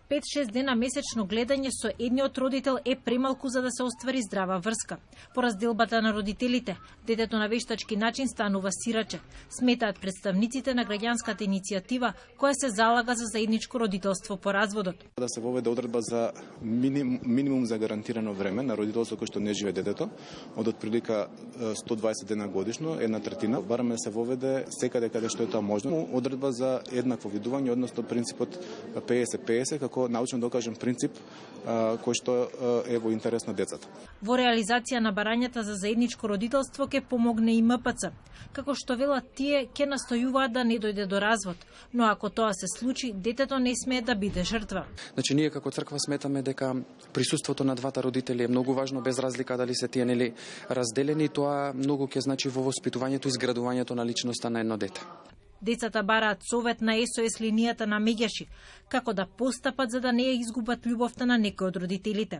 5-6 дена месечно гледање со едниот родител е премалку за да се оствари здрава врска. По разделбата на родителите, детето на вештачки начин станува сираче, сметаат представниците на граѓанската иницијатива која се залага за заедничко родителство по разводот. Да се воведе одредба за минимум за гарантирано време на родителство кој што не живее детето, од отприлика 120 дена годишно, 1/3. Бараме да се воведе секаде каде што е тоа можно, одредба за еднакво видување, односно принципот 50-50 како научно докажен принцип кој што е во интерес на децата. Во реализација на барањата за заедничко родителство ќе помогне и МПЦ. Како што велат тие, ќе настојуваат да не дојде до развод, но ако тоа се случи, детето не смее да биде жртва. Значи ние како црква сметаме дека присуството на двата родители е многу важно без разлика дали се тие нели разделени, тоа многу ќе значи во воспитувањето и изградувањето на личноста на едно дете. Децата бараат совет на СОС линијата на Меѓаши, како да постапат за да не ја изгубат љубовта на некој од родителите.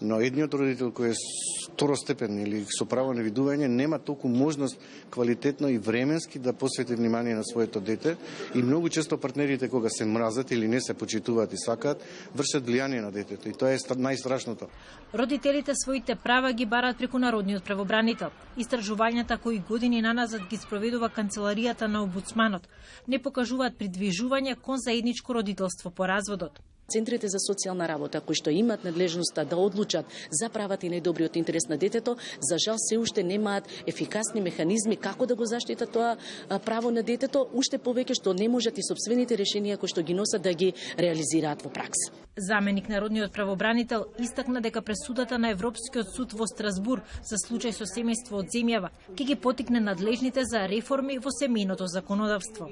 Но едниот родител кој е второстепен или со право на видување нема толку можност квалитетно и временски да посвети внимание на своето дете и многу често партнерите кога се мразат или не се почитуваат и сакаат, вршат влијание на детето и тоа е најстрашното. Родителите своите права ги бараат преку Народниот правобранител. Истражувањата кои години наназад ги спроведува канцеларијата на омбудсманот не покажуваат придвижување кон заедничко родителство по разводот. Центрите за социјална работа кои што имаат надлежноста да одлучат за правата и најдобриот интерес на детето, за жал се уште немаат ефикасни механизми како да го заштитат тоа право на детето, уште повеќе што не можат и сопствените решенија кои што ги носат да ги реализираат во пракса. Заменик Народниот правобранител истакна дека пресудата на Европскиот суд во Страсбур за случај со семејство од земјава ќе ги потикне надлежните за реформи во семејното законодавство.